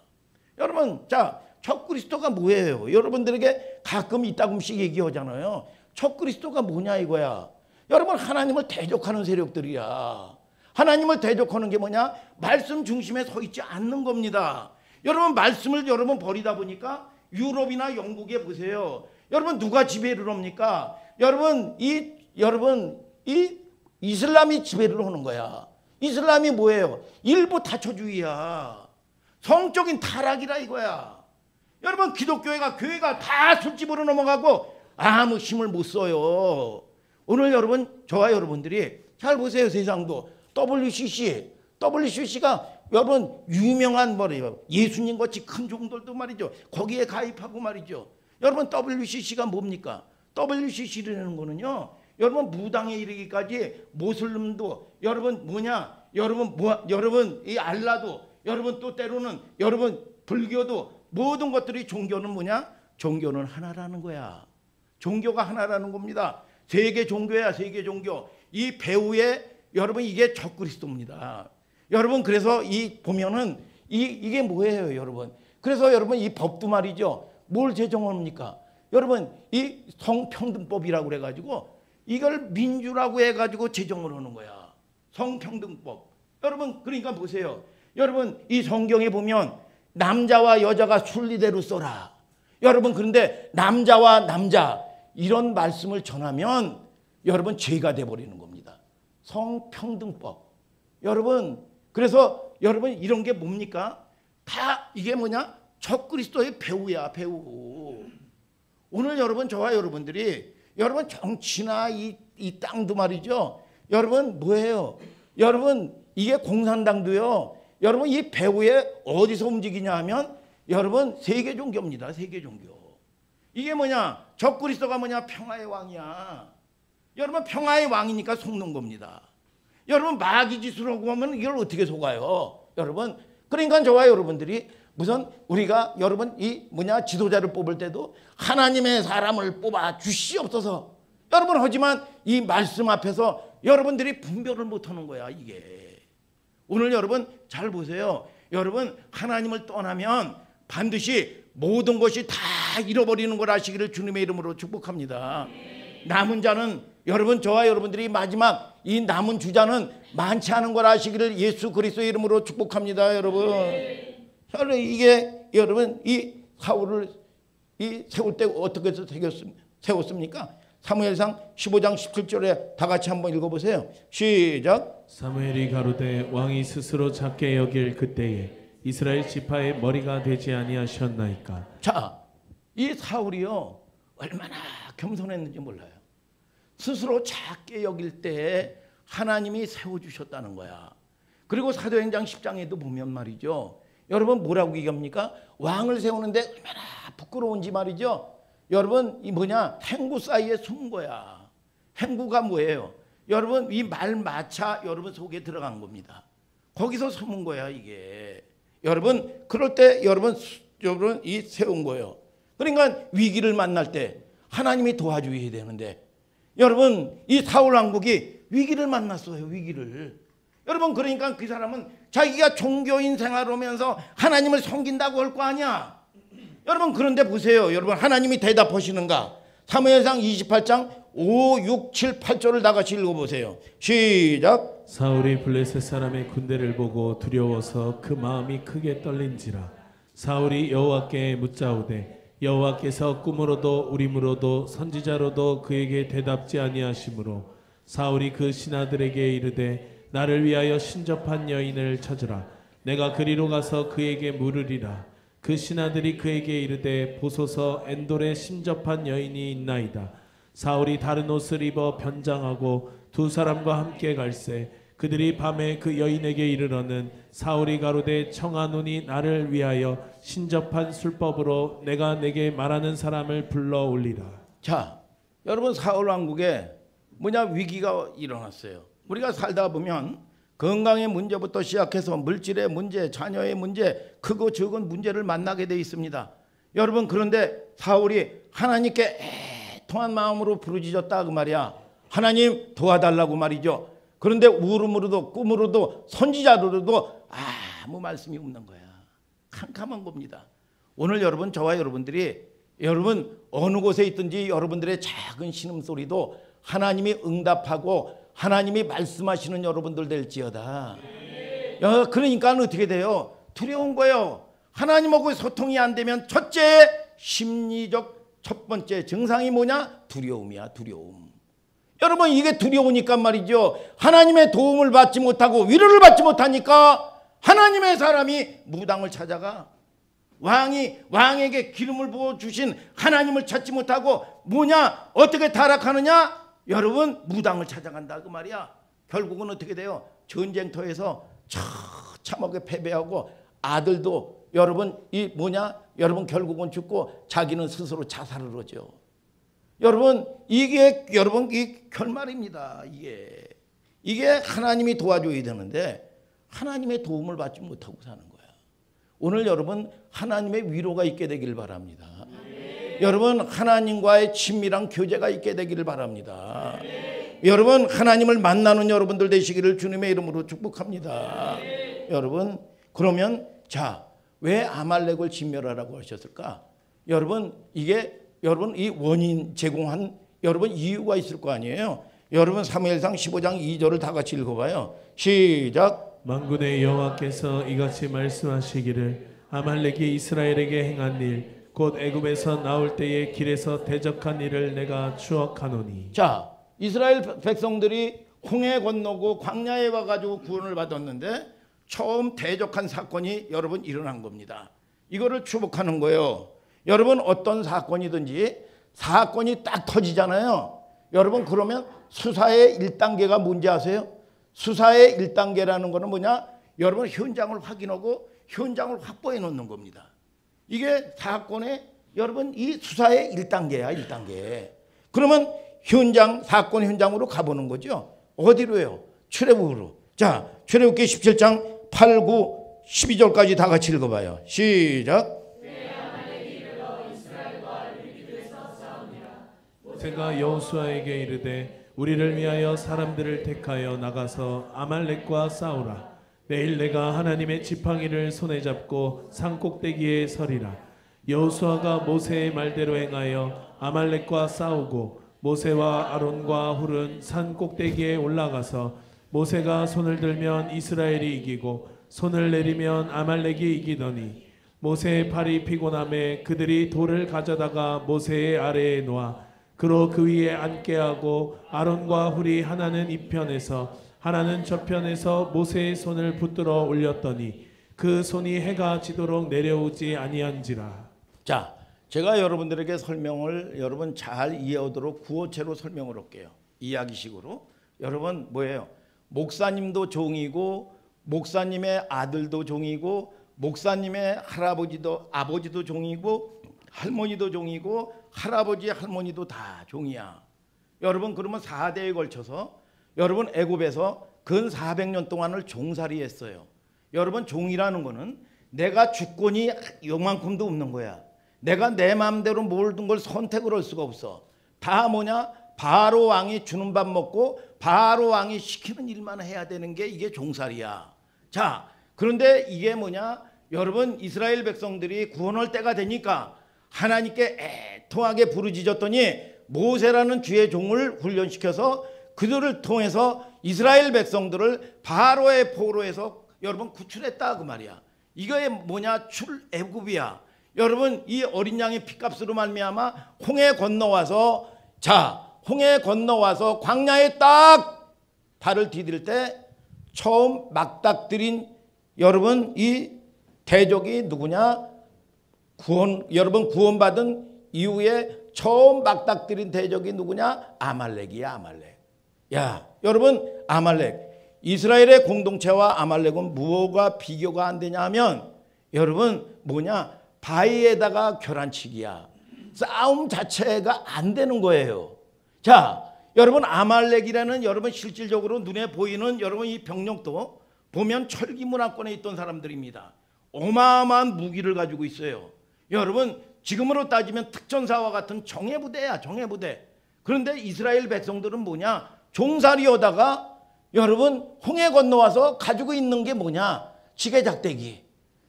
여러분 자 적그리스도가 뭐예요? 여러분들에게 가끔 이따금씩 얘기하잖아요. 적그리스도가 뭐냐 이거야. 여러분 하나님을 대적하는 세력들이야. 하나님을 대적하는 게 뭐냐? 말씀 중심에 서 있지 않는 겁니다. 여러분 말씀을 여러분 버리다 보니까 유럽이나 영국에 보세요. 여러분 누가 지배를 합니까? 여러분 이 이슬람이 지배를 하는 거야. 이슬람이 뭐예요? 일부 다처주의야. 성적인 타락이라 이거야. 여러분 기독교회가 교회가 다 술집으로 넘어가고 아무 힘을 못 써요. 오늘 여러분 저와 여러분들이 잘 보세요. 세상도 WCC가 여러분 유명한 뭐래요? 예수님 같이 큰 종들도 말이죠. 거기에 가입하고 말이죠. 여러분 WCC가 뭡니까? WCC라는 거는요. 여러분 무당에 이르기까지 모슬림도 여러분 뭐냐? 여러분 이 알라도 여러분 또 때로는 여러분 불교도 모든 것들이 종교는 뭐냐? 종교는 하나라는 거야. 종교가 하나라는 겁니다. 세계 종교야. 세계 종교. 이 배후에 여러분 이게 적그리스도입니다. 여러분 그래서 이 보면은 이게 뭐예요, 여러분? 그래서 여러분 이 법도 말이죠. 뭘 제정합니까? 여러분 이 성평등법이라고 그래 가지고 이걸 민주라고 해 가지고 제정을 하는 거야. 성평등법. 여러분 그러니까 보세요. 여러분 이 성경에 보면 남자와 여자가 순리대로 써라. 여러분 그런데 남자와 남자 이런 말씀을 전하면 여러분 죄가 돼 버리는 겁니다. 성평등법. 여러분 그래서 여러분 이런 게 뭡니까? 다 이게 뭐냐? 적그리스도의 배후야. 배후. 오늘 여러분 저와 여러분들이 여러분 정치나 이 땅도 말이죠. 여러분 뭐예요? 여러분 이게 공산당도요. 여러분 이 배후에 어디서 움직이냐 하면 여러분 세계 종교입니다. 세계 종교. 이게 뭐냐? 적그리스도가 뭐냐? 평화의 왕이야. 여러분 평화의 왕이니까 속는 겁니다. 여러분 마귀 짓을 하고 하면 이걸 어떻게 속아요? 여러분 그러니까 저와 여러분들이 무슨 우리가 여러분 이 뭐냐 지도자를 뽑을 때도 하나님의 사람을 뽑아 주시옵소서. 여러분 하지만 이 말씀 앞에서 여러분들이 분별을 못하는 거야 이게. 오늘 여러분 잘 보세요. 여러분 하나님을 떠나면 반드시 모든 것이 다 잃어버리는 걸 아시기를 주님의 이름으로 축복합니다. 남은 자는 여러분 저와 여러분들이 마지막 이 남은 주자는 많지 않은 걸 아시기를 예수 그리스도의 이름으로 축복합니다. 여러분 이게 여러분 이 사울을 이 세울 때 어떻게 해서 세웠습니까? 사무엘상 15장 17절에 다 같이 한번 읽어보세요. 시작. 사무엘이 가로되 왕이 스스로 작게 여길 그때에 이스라엘 지파의 머리가 되지 아니하셨나이까. 자, 이 사울이요 얼마나 겸손했는지 몰라요. 스스로 작게 여길 때 하나님이 세워주셨다는 거야. 그리고 사도행전 10장에도 보면 말이죠. 여러분 뭐라고 얘기합니까? 왕을 세우는데 얼마나 부끄러운지 말이죠. 여러분 이 뭐냐? 행구 사이에 숨은 거야. 행구가 뭐예요? 여러분 이 말마차 여러분 속에 들어간 겁니다. 거기서 숨은 거야 이게. 여러분 그럴 때 여러분 이 세운 거예요. 그러니까 위기를 만날 때 하나님이 도와줘야 되는데 여러분 이 사울 왕국이 위기를 만났어요. 위기를. 여러분 그러니까 그 사람은 자기가 종교인 생활하면서 하나님을 섬긴다고 할 거 아니야. 여러분 그런데 보세요. 여러분 하나님이 대답하시는가? 사무엘상 28장 5, 6, 7, 8절을 다 같이 읽어보세요. 시작. 사울이 블레셋 사람의 군대를 보고 두려워서 그 마음이 크게 떨린지라. 사울이 여호와께 묻자오되 여호와께서 꿈으로도 우림으로도 선지자로도 그에게 대답지 아니하시므로 사울이 그 신하들에게 이르되 나를 위하여 신접한 여인을 찾으라. 내가 그리로 가서 그에게 물으리라. 그 신하들이 그에게 이르되 보소서 엔돌에 신접한 여인이 있나이다. 사울이 다른 옷을 입어 변장하고 두 사람과 함께 갈새 그들이 밤에 그 여인에게 이르러는 사울이 가로되 청하노니 나를 위하여 신접한 술법으로 내가 내게 말하는 사람을 불러 올리라. 자, 여러분 사울 왕국에 뭐냐 위기가 일어났어요. 우리가 살다 보면 건강의 문제부터 시작해서 물질의 문제, 자녀의 문제, 크고 적은 문제를 만나게 돼 있습니다. 여러분 그런데 사울이 하나님께 애통한 마음으로 부르짖었다 그 말이야. 하나님 도와달라고 말이죠. 그런데 울음으로도 꿈으로도 선지자로도 아무 말씀이 없는 거야. 캄캄한 겁니다. 오늘 여러분 저와 여러분들이 여러분 어느 곳에 있든지 여러분들의 작은 신음소리도 하나님이 응답하고 하나님이 말씀하시는 여러분들 될지어다. 그러니까 어떻게 돼요? 두려운 거예요. 하나님하고 소통이 안 되면 첫째 심리적 첫 번째 증상이 뭐냐? 두려움이야. 두려움. 여러분 이게 두려우니까 말이죠. 하나님의 도움을 받지 못하고 위로를 받지 못하니까 하나님의 사람이 무당을 찾아가. 왕에게 기름을 부어주신 하나님을 찾지 못하고 뭐냐? 어떻게 타락하느냐? 여러분 무당을 찾아간다 그 말이야. 결국은 어떻게 돼요? 전쟁터에서 처참하게 패배하고 아들도 여러분 이 뭐냐? 여러분 결국은 죽고 자기는 스스로 자살을 하죠. 여러분 이게 여러분 이 결말입니다. 이게 하나님이 도와줘야 되는데 하나님의 도움을 받지 못하고 사는 거야. 오늘 여러분 하나님의 위로가 있게 되길 바랍니다. 여러분 하나님과의 친밀한 교제가 있게 되기를 바랍니다. 여러분 하나님을 만나는 여러분들 되시기를 주님의 이름으로 축복합니다. 여러분 그러면 자, 왜 아말렉을 진멸하라고 하셨을까? 여러분 이게 여러분 이 원인 제공한 여러분 이유가 있을 거 아니에요. 여러분 사무엘상 15장 2절을 다 같이 읽어봐요. 시작. 만군의 여호와께서 이같이 말씀하시기를 아말렉이 이스라엘에게 행한 일 곧 애굽에서 나올 때의 길에서 대적한 일을 내가 추억하노니. 자, 이스라엘 백성들이 홍해 건너고 광야에 와가지고 구원을 받았는데 처음 대적한 사건이 여러분 일어난 겁니다. 이거를 추복하는 거예요. 여러분 어떤 사건이든지 사건이 딱 터지잖아요. 여러분 그러면 수사의 1단계가 뭔지 아세요? 수사의 1단계라는 거는 뭐냐? 여러분 현장을 확인하고 현장을 확보해 놓는 겁니다. 이게 사건의 여러분 이 수사의 1단계야. 1단계. 그러면 사건 현장으로 가보는 거죠. 어디로요? 출애굽으로. 자, 출애굽기 17장 8, 9, 12절까지 다 같이 읽어봐요. 시작. 모세가 여호수아에게 이르되 우리를 위하여 사람들을 택하여 나가서 아말렉과 싸우라. 내일 내가 하나님의 지팡이를 손에 잡고 산 꼭대기에 서리라. 여호수아가 모세의 말대로 행하여 아말렉과 싸우고 모세와 아론과 훌은 산 꼭대기에 올라가서 모세가 손을 들면 이스라엘이 이기고 손을 내리면 아말렉이 이기더니 모세의 팔이 피곤함에 그들이 돌을 가져다가 모세의 아래에 놓아 그로 그 위에 앉게 하고 아론과 훌이 하나는 이편에서 하나는 저편에서 모세의 손을 붙들어 올렸더니 그 손이 해가 지도록 내려오지 아니한지라. 자, 제가 여러분들에게 설명을 여러분 잘 이해하도록 구어체로 설명을 할게요. 이야기식으로. 여러분 뭐예요? 목사님도 종이고 목사님의 아들도 종이고 목사님의 할아버지도 아버지도 종이고 할머니도 종이고 할아버지 할머니도 다 종이야. 여러분 그러면 4대에 걸쳐서 여러분 애굽에서 근 400년 동안을 종살이 했어요. 여러분 종이라는 거는 내가 주권이 요만큼도 없는 거야. 내가 내 마음대로 모든 걸 선택을 할 수가 없어. 다 뭐냐? 바로 왕이 주는 밥 먹고 바로 왕이 시키는 일만 해야 되는 게 이게 종살이야. 자, 그런데 이게 뭐냐? 여러분 이스라엘 백성들이 구원할 때가 되니까 하나님께 애통하게 부르짖었더니 모세라는 주의 종을 훈련시켜서 그들을 통해서 이스라엘 백성들을 바로의 포로에서 여러분 구출했다 그 말이야. 이게 뭐냐? 출애굽이야. 여러분 이 어린 양의 피값으로 말미암아 홍해 건너와서 홍해 건너와서 광야에 딱 발을 디딜 때 처음 막닥들인 여러분 이 대적이 누구냐? 여러분 구원받은 이후에 처음 막닥들인 대적이 누구냐? 아말렉이야. 아말렉. 야, 여러분 아말렉. 이스라엘의 공동체와 아말렉은 무엇과 비교가 안 되냐 하면 여러분 뭐냐? 바위에다가 겨란치기야. 싸움 자체가 안 되는 거예요. 자, 여러분 아말렉이라는 여러분 실질적으로 눈에 보이는 여러분 이 병력도 보면 철기 문화권에 있던 사람들입니다. 어마어마한 무기를 가지고 있어요. 여러분 지금으로 따지면 특전사와 같은 정예부대야. 정예부대. 그런데 이스라엘 백성들은 뭐냐? 종살이하다가 여러분 홍해 건너와서 가지고 있는 게 뭐냐? 지게작대기.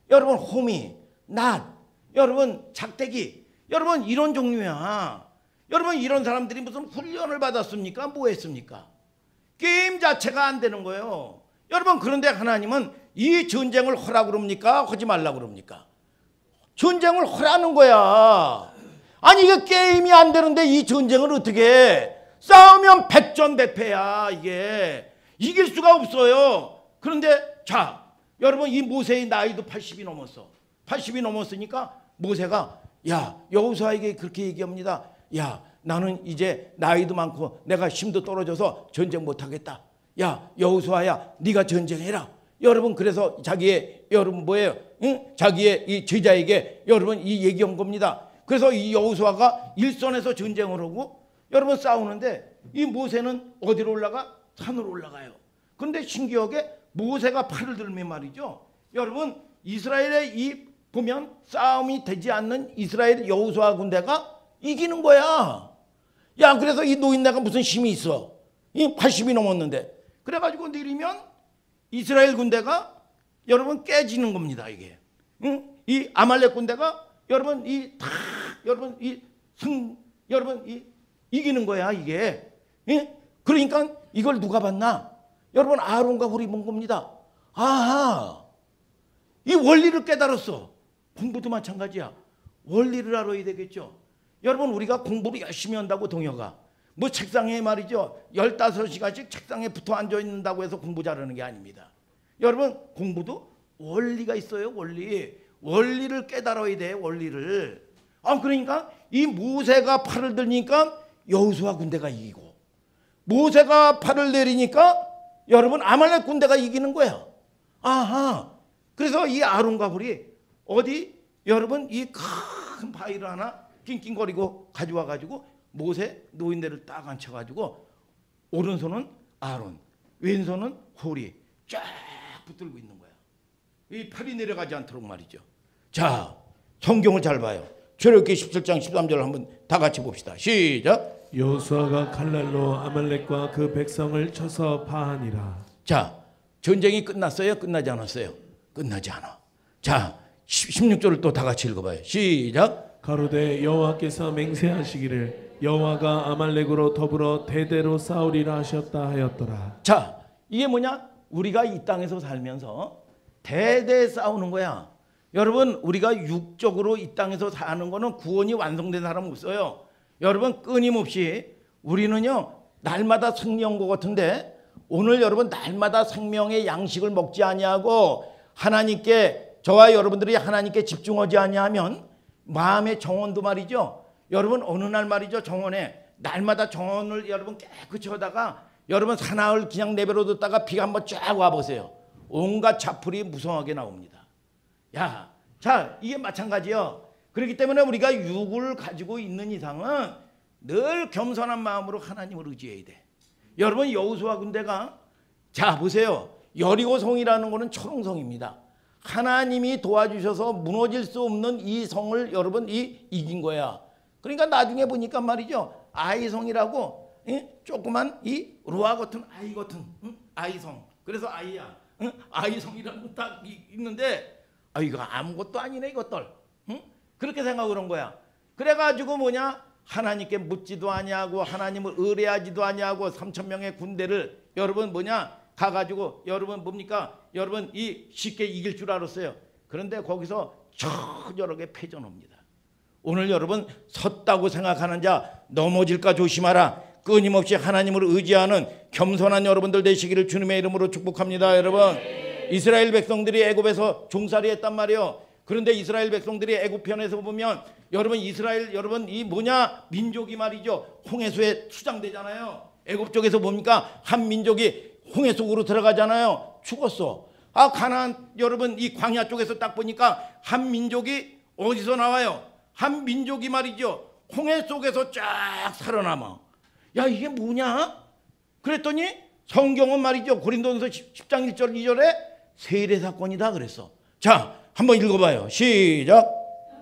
여러분 호미, 낫, 여러분 작대기. 여러분 이런 종류야. 여러분 이런 사람들이 무슨 훈련을 받았습니까? 뭐 했습니까? 게임 자체가 안 되는 거예요. 여러분 그런데 하나님은 이 전쟁을 허라고 그럽니까? 하지 말라고 그럽니까? 전쟁을 허라는 거야. 아니 이게 게임이 안 되는데 이 전쟁을 어떻게 해? 싸우면 백전백패야. 이게 이길 수가 없어요. 그런데 자 여러분 이 모세의 나이도 80이 넘었어. 80이 넘었으니까 모세가 야 여호수아에게 그렇게 얘기합니다. 야 나는 이제 나이도 많고 내가 힘도 떨어져서 전쟁 못하겠다. 야 여호수아야 네가 전쟁해라. 여러분 그래서 자기의 여러분 뭐예요? 응? 자기의 이 제자에게 여러분 이 얘기한 겁니다. 그래서 이 여호수아가 일선에서 전쟁을 하고 여러분 싸우는데 이 모세는 어디로 올라가? 산으로 올라가요. 그런데 신기하게 모세가 팔을 들면 말이죠. 여러분 이스라엘의 이 보면 싸움이 되지 않는 이스라엘 여호수아 군대가 이기는 거야. 야 그래서 이 노인네가 무슨 힘이 있어? 이 80이 넘었는데 그래가지고 내리면 이스라엘 군대가 여러분 깨지는 겁니다. 이게 응? 이 아말렉 군대가 여러분 여러분 이기는 거야 이게. 응? 그러니까 이걸 누가 봤나? 여러분 아론과 훌이 본 겁니다. 아하, 이 원리를 깨달았어. 공부도 마찬가지야. 원리를 알아야 되겠죠. 여러분 우리가 공부를 열심히 한다고 동요가 뭐 책상에 말이죠 15시간씩 책상에 붙어 앉아 있는다고 해서 공부 잘하는 게 아닙니다. 여러분 공부도 원리가 있어요. 원리를 깨달아야 돼. 원리를. 그러니까 이 모세가 팔을 들니까 여호수아 군대가 이기고 모세가 팔을 내리니까 여러분 아말렉 군대가 이기는 거야. 아하. 그래서 이 아론과 훌이 어디 여러분 이 큰 바위를 하나 낑낑거리고 가져와 가지고 모세 노인네를 딱 앉혀가지고 오른손은 아론, 왼손은 훌이 쫙 붙들고 있는 거야. 이 팔이 내려가지 않도록 말이죠. 자, 성경을 잘 봐요. 출애굽기 17장 13절을 한번 다 같이 봅시다. 시작. 여호수아가 칼날로 아말렉과 그 백성을 쳐서 파하니라. 자, 전쟁이 끝났어요? 끝나지 않았어요? 끝나지 않아. 자, 16절을 또 다 같이 읽어봐요. 시작. 가로되 여호와께서 맹세하시기를 여호와가 아말렉으로 더불어 대대로 싸우리라 하셨다 하였더라. 자, 이게 뭐냐? 우리가 이 땅에서 살면서 대대 싸우는 거야. 여러분, 우리가 육적으로 이 땅에서 사는 거는 구원이 완성된 사람 없어요. 여러분, 끊임없이 우리는요 날마다 승리한 것 같은데, 오늘 여러분 날마다 생명의 양식을 먹지 아니하고 하나님께, 저와 여러분들이 하나님께 집중하지 아니하면 마음의 정원도 말이죠. 여러분 어느 날 말이죠, 정원에 날마다 정원을 여러분 깨끗이 하다가 여러분 사나흘 그냥 내버려뒀다가 비가 한번 쫙 와보세요. 온갖 잡풀이 무성하게 나옵니다. 야, 자, 이게 마찬가지요. 그렇기 때문에 우리가 육을 가지고 있는 이상은 늘 겸손한 마음으로 하나님을 의지해야 돼. 여러분, 여호수아 군대가, 자 보세요, 여리고성이라는 것은 초롱성입니다. 하나님이 도와주셔서 무너질 수 없는 이 성을 여러분 이긴 거야. 그러니까 나중에 보니까 말이죠, 아이성이라고, 조그만 이 루아 같은 아이 같은 아이성, 그래서 아이야, 아이성이라는 거 딱 있는데, 아 이거 아무것도 아니네 이것들, 그렇게 생각을 한 거야. 그래가지고 뭐냐, 하나님께 묻지도 아니하고 하나님을 의뢰하지도 아니하고 3,000명의 군대를 여러분 뭐냐 가가지고 여러분 뭡니까, 여러분 이 쉽게 이길 줄 알았어요. 그런데 거기서 여러 패전합니다. 오늘 여러분 섰다고 생각하는 자 넘어질까 조심하라. 끊임없이 하나님을 의지하는 겸손한 여러분들 되시기를 주님의 이름으로 축복합니다. 여러분, 이스라엘 백성들이 애굽에서 종살이 했단 말이에요. 그런데 이스라엘 백성들이 애굽편에서 보면 여러분 이스라엘 여러분 이 뭐냐 민족이 말이죠, 홍해수에 수장되잖아요. 애굽 쪽에서 뭡니까, 한 민족이 홍해 속으로 들어가잖아요. 죽었어. 아, 가나안 여러분 이 광야 쪽에서 딱 보니까 한 민족이 어디서 나와요? 한 민족이 말이죠, 홍해 속에서 쫙 살아남아. 야, 이게 뭐냐? 그랬더니 성경은 말이죠, 고린도전서 10장 1절 2절에 세례 사건이다 그랬어. 자, 한번 읽어봐요. 시작.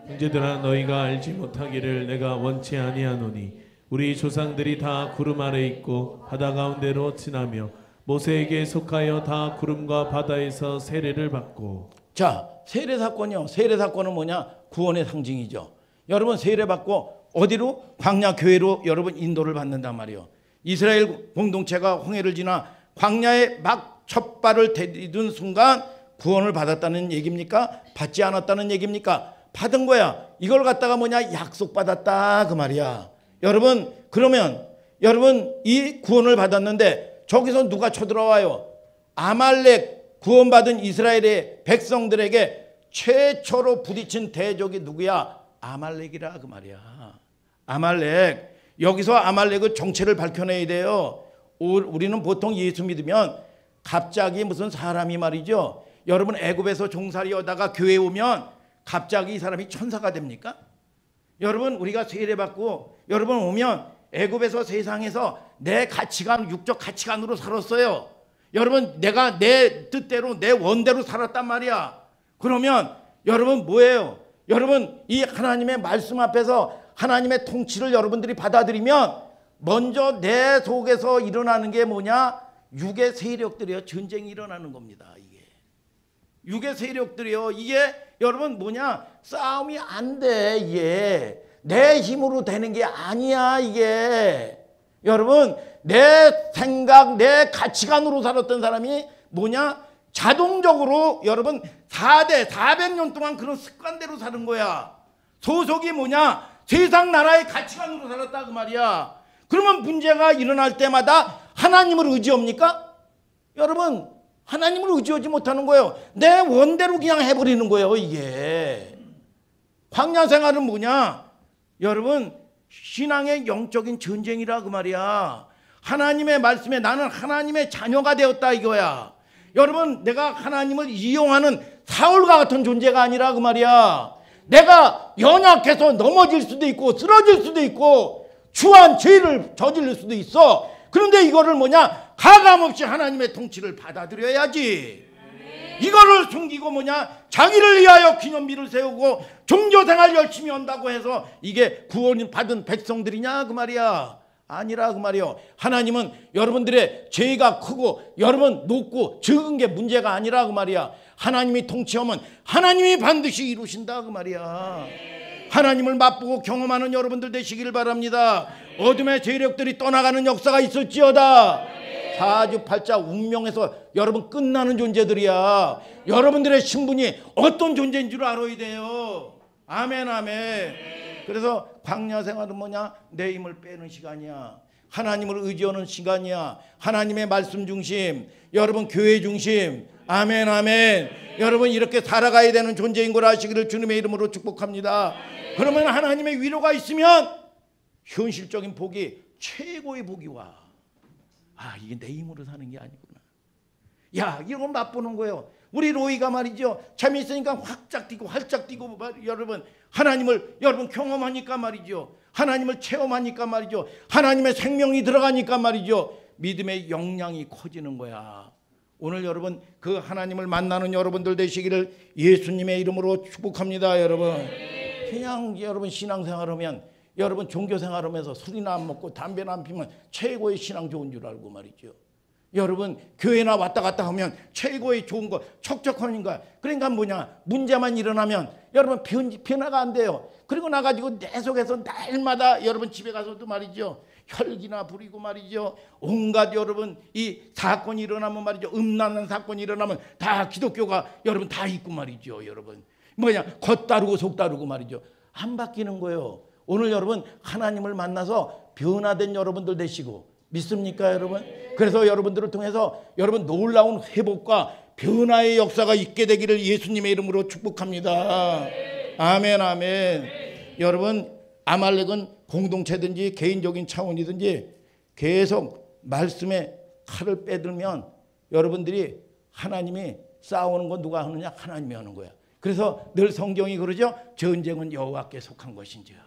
형제들아, 너희가 알지 못하기를 내가 원치 아니하노니 우리 조상들이 다 구름 아래 있고 바다 가운데로 지나며 모세에게 속하여 다 구름과 바다에서 세례를 받고. 자, 세례 사건이요. 세례 사건은 뭐냐? 구원의 상징이죠. 여러분 세례 받고 어디로? 광야 교회로 여러분 인도를 받는단 말이에요. 이스라엘 공동체가 홍해를 지나 광야에 막 첫 발을 디딘 순간 구원을 받았다는 얘기입니까? 받지 않았다는 얘기입니까? 받은 거야. 이걸 갖다가 뭐냐? 약속받았다 그 말이야. 여러분, 그러면 여러분 이 구원을 받았는데 저기서 누가 쳐들어와요? 아말렉, 구원받은 이스라엘의 백성들에게 최초로 부딪힌 대적이 누구야? 아말렉이라 그 말이야. 아말렉. 여기서 아말렉의 정체를 밝혀내야 돼요. 우리는 보통 예수 믿으면 갑자기 무슨 사람이 말이죠, 여러분 애굽에서 종살이 하다가 교회 오면 갑자기 이 사람이 천사가 됩니까? 여러분 우리가 세례받고 여러분 오면 애굽에서 세상에서 내 가치관, 육적 가치관으로 살았어요. 여러분 내가 내 뜻대로 내 원대로 살았단 말이야. 그러면 여러분 뭐예요? 여러분 이 하나님의 말씀 앞에서 하나님의 통치를 여러분들이 받아들이면 먼저 내 속에서 일어나는 게 뭐냐? 육의 세력들이요. 전쟁이 일어나는 겁니다. 이게 육의 세력들이요. 이게 여러분 뭐냐? 싸움이 안 돼. 이게 내 힘으로 되는 게 아니야. 이게 여러분 내 생각, 내 가치관으로 살았던 사람이 뭐냐? 자동적으로 여러분 400년 동안 그런 습관대로 사는 거야. 소속이 뭐냐? 세상 나라의 가치관으로 살았다 그 말이야. 그러면 문제가 일어날 때마다 하나님을 의지합니까? 여러분 하나님을 의지하지 못하는 거예요. 내 원대로 그냥 해버리는 거예요. 이게 광야 생활은 뭐냐? 여러분 신앙의 영적인 전쟁이라 그 말이야. 하나님의 말씀에 나는 하나님의 자녀가 되었다 이거야. 여러분 내가 하나님을 이용하는 사울과 같은 존재가 아니라 그 말이야. 내가 연약해서 넘어질 수도 있고 쓰러질 수도 있고 추한 죄를 저지를 수도 있어. 그런데 이거를 뭐냐? 가감없이 하나님의 통치를 받아들여야지. 이거를 숨기고 뭐냐? 자기를 위하여 기념비를 세우고 종교생활 열심히 한다고 해서 이게 구원 받은 백성들이냐 그 말이야. 아니라 그 말이요. 하나님은 여러분들의 죄가 크고 여러분 높고 적은 게 문제가 아니라 그 말이야. 하나님이 통치하면 하나님이 반드시 이루신다 그 말이야. 하나님을 맛보고 경험하는 여러분들 되시길 바랍니다. 어둠의 세력들이 떠나가는 역사가 있을지어다. 사주팔자 운명에서 여러분 끝나는 존재들이야. 여러분들의 신분이 어떤 존재인 줄 알아야 돼요. 아멘 아멘. 그래서 광야 생활은 뭐냐? 내 힘을 빼는 시간이야. 하나님을 의지하는 시간이야. 하나님의 말씀 중심, 여러분 교회 중심. 아멘 아멘. 여러분 이렇게 살아가야 되는 존재인 걸 아시기를 주님의 이름으로 축복합니다. 그러면 하나님의 위로가 있으면 현실적인 복이 최고의 복이 와. 아, 이게 내 힘으로 사는 게 아니구나. 야, 이건 맛보는 거예요. 우리 로이가 말이죠. 재미있으니까 활짝 뛰고 여러분 하나님을 여러분 경험하니까 말이죠. 하나님을 체험하니까 말이죠. 하나님의 생명이 들어가니까 말이죠. 믿음의 역량이 커지는 거야. 오늘 여러분 그 하나님을 만나는 여러분들 되시기를 예수님의 이름으로 축복합니다. 여러분 그냥 여러분 신앙생활하면 여러분 종교생활하면서 술이나 안 먹고 담배나 안 피면 최고의 신앙 좋은 줄 알고 말이죠. 여러분 교회나 왔다 갔다 하면 최고의 좋은 거 척척하는 거야. 그러니까 뭐냐 문제만 일어나면 여러분 변화가 안 돼요. 그리고 나가지고 내 속에서 날마다 여러분 집에 가서도 말이죠. 혈기나 부리고 말이죠. 온갖 여러분 이 사건이 일어나면 말이죠. 음란한 사건이 일어나면 다 기독교가 여러분 다 있고 말이죠. 여러분 뭐냐 겉 다르고 속 다르고 말이죠. 안 바뀌는 거예요. 오늘 여러분 하나님을 만나서 변화된 여러분들 되시고 믿습니까 여러분? 그래서 여러분들을 통해서 여러분 놀라운 회복과 변화의 역사가 있게 되기를 예수님의 이름으로 축복합니다. 아멘 아멘. 여러분 아말렉은 공동체든지 개인적인 차원이든지 계속 말씀에 칼을 빼들면 여러분들이 하나님이 싸우는 건 누가 하느냐? 하나님이 하는 거야. 그래서 늘 성경이 그러죠. 전쟁은 여호와께 속한 것인지라.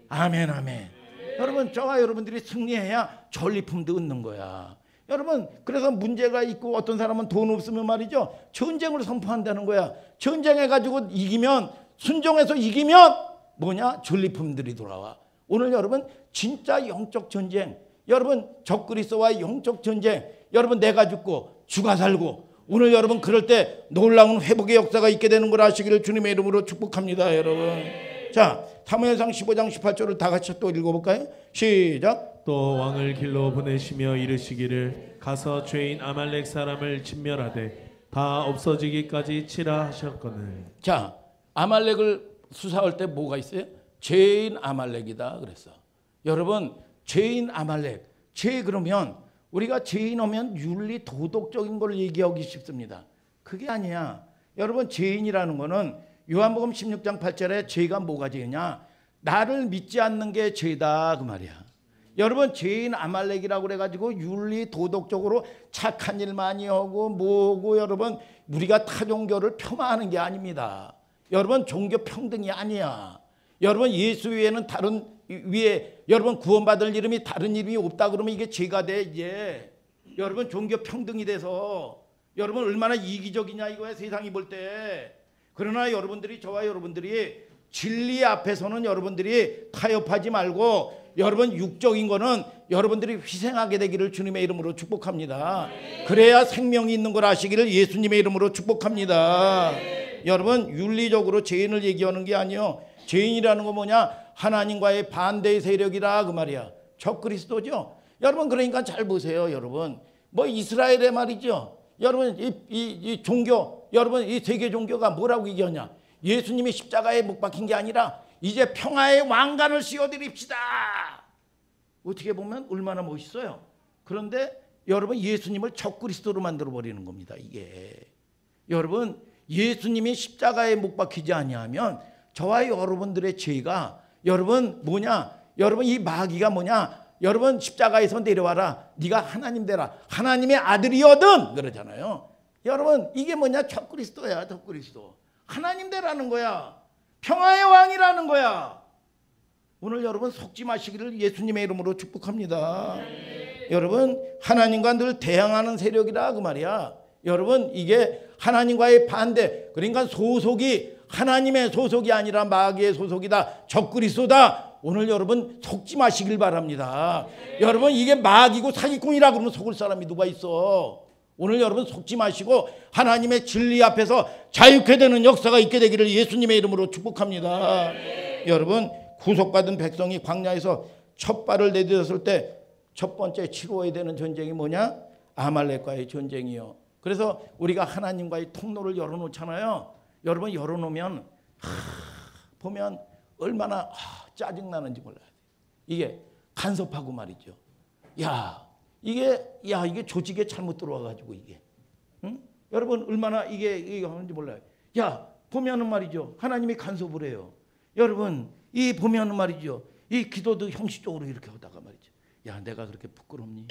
아멘 아멘. 여러분 저와 여러분들이 승리해야 전리품도 얻는 거야. 여러분 그래서 문제가 있고 어떤 사람은 돈 없으면 말이죠. 전쟁을 선포한다는 거야. 전쟁해가지고 이기면 순종해서 이기면 뭐냐? 전리품들이 돌아와. 오늘 여러분 진짜 영적 전쟁, 여러분 적그리스도와의 영적 전쟁, 여러분 내가 죽고 주가 살고 오늘 여러분 그럴 때 놀라운 회복의 역사가 있게 되는 걸 아시기를 주님의 이름으로 축복합니다. 여러분 자 사무엘상 15장 18절을 다 같이 또 읽어볼까요? 시작. 또 왕을 길로 보내시며 이르시기를 가서 죄인 아말렉 사람을 진멸하되 다 없어지기까지 치라 하셨거늘. 자 아말렉을 수사할 때 뭐가 있어요? 죄인 아말렉이다 그랬어. 여러분 죄인 아말렉, 죄 그러면 우리가 죄인 하면 윤리 도덕적인 걸 얘기하기 쉽습니다. 그게 아니야. 여러분 죄인이라는 거는 요한복음 16장 8절에 죄가 뭐가 죄냐? 나를 믿지 않는 게 죄다 그 말이야. 여러분 죄인 아말렉이라고 그래가지고 윤리 도덕적으로 착한 일 많이 하고 뭐고 여러분 우리가 타종교를 폄하하는 게 아닙니다. 여러분 종교 평등이 아니야. 여러분 예수 위에는 다른 위에 여러분 구원받을 이름이 다른 이름이 없다 그러면 이게 죄가 돼 이제. 여러분 종교 평등이 돼서 여러분 얼마나 이기적이냐 이거야 세상이 볼 때. 그러나 여러분들이 저와 여러분들이 진리 앞에서는 여러분들이 타협하지 말고 여러분 육적인 거는 여러분들이 희생하게 되기를 주님의 이름으로 축복합니다. 그래야 생명이 있는 걸 아시기를 예수님의 이름으로 축복합니다. 여러분 윤리적으로 죄인을 얘기하는 게 아니요. 죄인이라는 거 뭐냐? 하나님과의 반대의 세력이라 그 말이야. 적그리스도죠. 여러분 그러니까 잘 보세요. 여러분 뭐 이스라엘의 말이죠. 여러분 이 종교 여러분 이 세계 종교가 뭐라고 얘기하냐? 예수님이 십자가에 못 박힌 게 아니라 이제 평화의 왕관을 씌워드립시다. 어떻게 보면 얼마나 멋있어요. 그런데 여러분 예수님을 적그리스도로 만들어버리는 겁니다. 이게 여러분 예수님이 십자가에 못 박히지 아니하면 저와 여러분들의 죄가 여러분 뭐냐? 여러분 이 마귀가 뭐냐? 여러분 십자가에서 내려와라. 네가 하나님 되라. 하나님의 아들이거든 그러잖아요. 여러분 이게 뭐냐? 적그리스도야. 적그리스도. 하나님 되라는 거야. 평화의 왕이라는 거야. 오늘 여러분 속지 마시기를 예수님의 이름으로 축복합니다. 여러분 하나님과 늘 대항하는 세력이라 그 말이야. 여러분 이게 하나님과의 반대. 그러니까 소속이 하나님의 소속이 아니라 마귀의 소속이다. 적그리스도다. 오늘 여러분 속지 마시길 바랍니다. 여러분 이게 마귀고 사기꾼이라 그러면 속을 사람이 누가 있어. 오늘 여러분 속지 마시고 하나님의 진리 앞에서 자유케 되는 역사가 있게 되기를 예수님의 이름으로 축복합니다. 여러분 구속받은 백성이 광야에서 첫 발을 내딛었을 때 첫 번째 치루어야 되는 전쟁이 뭐냐? 아말렉과의 전쟁이요. 그래서 우리가 하나님과의 통로를 열어놓잖아요. 여러분 열어놓으면 보면 얼마나 짜증나는지 몰라요. 이게 간섭하고 말이죠. 이게 조직에 잘못 들어와가지고 이게, 응? 여러분 얼마나 이게 하는지 몰라요. 보면은 말이죠. 하나님이 간섭을 해요. 여러분 이 보면은 말이죠. 이 기도도 형식적으로 이렇게 하다가 말이죠. 내가 그렇게 부끄럽니?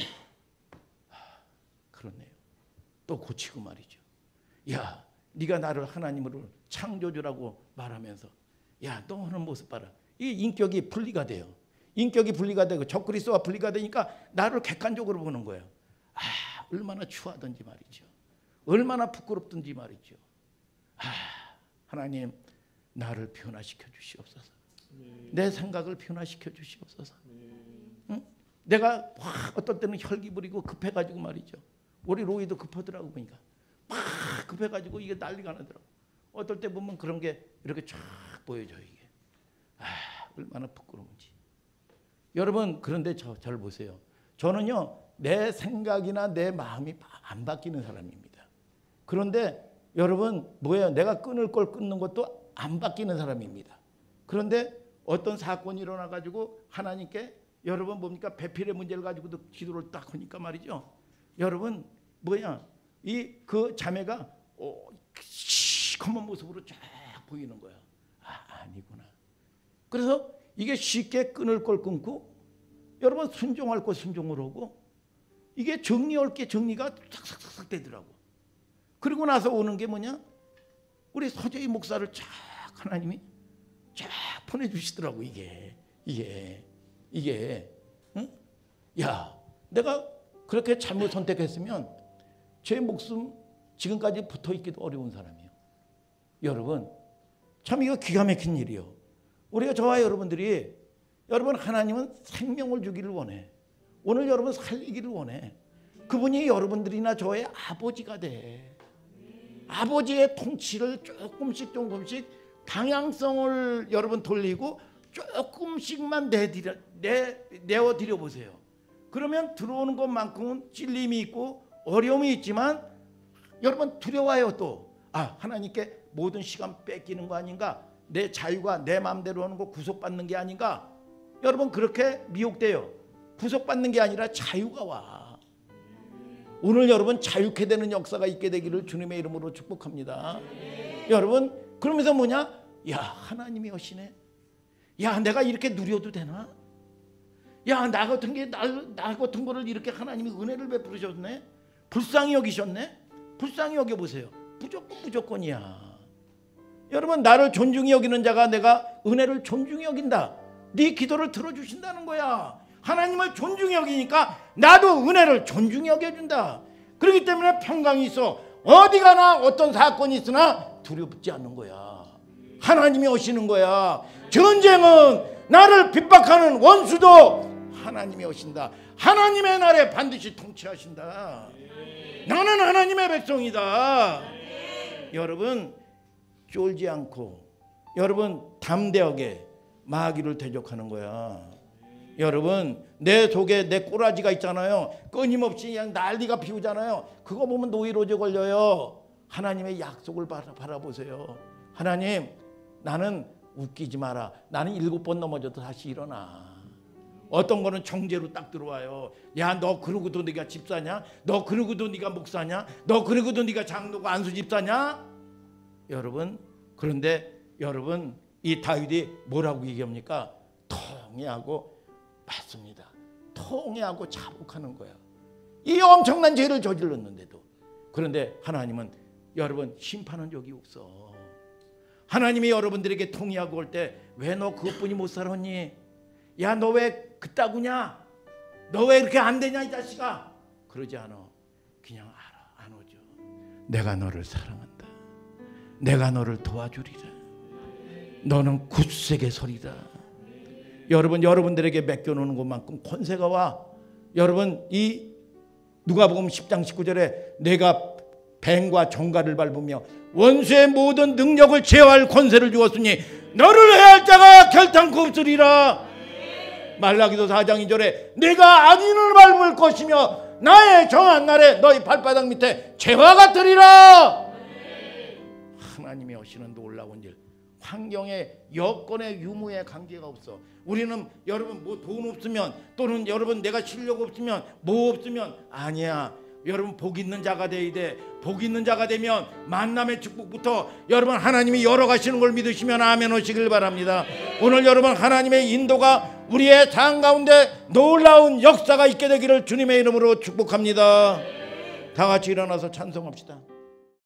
그렇네요. 또 고치고 말이죠. 네가 나를 하나님으로 창조주라고 말하면서 너 하는 모습 봐라. 이 인격이 분리가 돼요. 인격이 분리가 되고 적그리스도와 분리가 되니까 나를 객관적으로 보는 거예요. 얼마나 추하든지 말이죠. 얼마나 부끄럽든지 말이죠. 하나님 나를 변화시켜 주시옵소서. 내 생각을 변화시켜 주시옵소서. 응? 내가 어떨 때는 혈기 부리고 급해가지고 말이죠. 우리 로이도 급하더라고 보니까 막 급해가지고 이게 난리가 나더라고. 어떨 때 보면 그런 게 이렇게 쫙 보여져요. 이게 얼마나 부끄러운지. 여러분 그런데 잘 보세요. 저는요 내 생각이나 내 마음이 안 바뀌는 사람입니다. 그런데 여러분 뭐예요? 내가 끊을 걸 끊는 것도 안 바뀌는 사람입니다. 그런데 어떤 사건이 일어나가지고 하나님께 여러분 뭡니까? 배필의 문제를 가지고도 기도를 딱 하니까 말이죠. 여러분 그 자매가 시커먼 모습으로 쫙 보이는 거야. 아니구나. 그래서 이게 쉽게 끊을 걸 끊고 여러분 순종할 거 순종을 하고 이게 정리할 게 정리가 싹싹싹 되더라고. 그리고 나서 오는 게 뭐냐? 우리 서재희 목사를 쫙 하나님이 쫙 보내주시더라고. 이게 응? 내가 그렇게 잘못 선택했으면 제 목숨 지금까지 붙어있기도 어려운 사람이에요. 여러분 참 이거 기가 막힌 일이요. 우리가 저와 여러분들이 여러분 하나님은 생명을 주기를 원해. 오늘 여러분 살리기를 원해. 그분이 여러분들이나 저의 아버지가 돼. 아버지의 통치를 조금씩 방향성을 여러분 돌리고 조금씩만 내어드려 보세요. 그러면 들어오는 것만큼은 찔림이 있고 어려움이 있지만 여러분 두려워요. 또 하나님께 모든 시간 뺏기는 거 아닌가? 내 자유가 내 마음대로 하는 거 구속받는 게 아닌가? 여러분 그렇게 미혹돼요. 구속받는 게 아니라 자유가 와. 오늘 여러분 자유케 되는 역사가 있게 되기를 주님의 이름으로 축복합니다. 여러분 그러면서 뭐냐? 하나님이 하시네. 내가 이렇게 누려도 되나? 나 같은 거를 이렇게 하나님이 은혜를 베풀으셨네. 불쌍히 여기셨네. 불쌍히 여겨보세요. 무조건이야. 여러분 나를 존중히 여기는 자가 내가 은혜를 존중히 여긴다. 네 기도를 들어주신다는 거야. 하나님을 존중히 여기니까 나도 은혜를 존중히 여겨준다. 그렇기 때문에 평강이 있어. 어디 가나 어떤 사건이 있으나 두렵지 않는 거야. 하나님이 오시는 거야. 전쟁은 나를 핍박하는 원수도 하나님이 오신다. 하나님의 날에 반드시 통치하신다. 나는 하나님의 백성이다. 여러분 쫄지 않고 여러분 담대하게 마귀를 대적하는 거야. 여러분 내 속에 내 꼬라지가 있잖아요. 끊임없이 그냥 난리가 피우잖아요. 그거 보면 노이로제 걸려요. 하나님의 약속을 바라보세요. 하나님 나는 웃기지 마라. 나는 7번 넘어져도 다시 일어나. 어떤 거는 정죄로 딱 들어와요. 너 그러고도 네가 집사냐? 너 그러고도 네가 목사냐? 너 그러고도 네가 장로고 안수 집사냐? 여러분 그런데 여러분 이 다윗이 뭐라고 얘기합니까? 통회하고 맞습니다. 통회하고 자복하는 거야. 이 엄청난 죄를 저질렀는데도. 그런데 하나님은 여러분 심판은 여기 없어. 하나님이 여러분들에게 통회하고 올 때 왜 너 그것뿐이 못 살았니? 너 왜 그따구냐? 너 왜 이렇게 안 되냐 이 자식아? 그러지 않아. 그냥 알아. 안 오죠. 내가 너를 사랑한다. 내가 너를 도와주리라. 너는 굳세게 서리라. 여러분들에게 맡겨놓는 것만큼 권세가 와. 여러분 이 누가복음 10장 19절에 내가 뱀과 정갈을 밟으며 원수의 모든 능력을 제어할 권세를 주었으니 너를 해할 자가 결탄코 없으리라. 말라기서 4장 2절에 내가 악인을 밟을 것이며 나의 정한 날에 너희 발바닥 밑에 재와 같으리라. 하나님이 하시는 놀라운 일. 환경에 여건의 유무에 관계가 없어. 우리는 여러분 뭐 돈 없으면 또는 여러분 내가 실력 없으면 뭐 없으면 아니야. 여러분 복 있는 자가 돼야 돼. 복 있는 자가 되면 만남의 축복부터 여러분 하나님이 열어가시는 걸 믿으시면 아멘 하시길 바랍니다. 오늘 여러분 하나님의 인도가 우리의 삶 가운데 놀라운 역사가 있게 되기를 주님의 이름으로 축복합니다. 다 같이 일어나서 찬송합시다.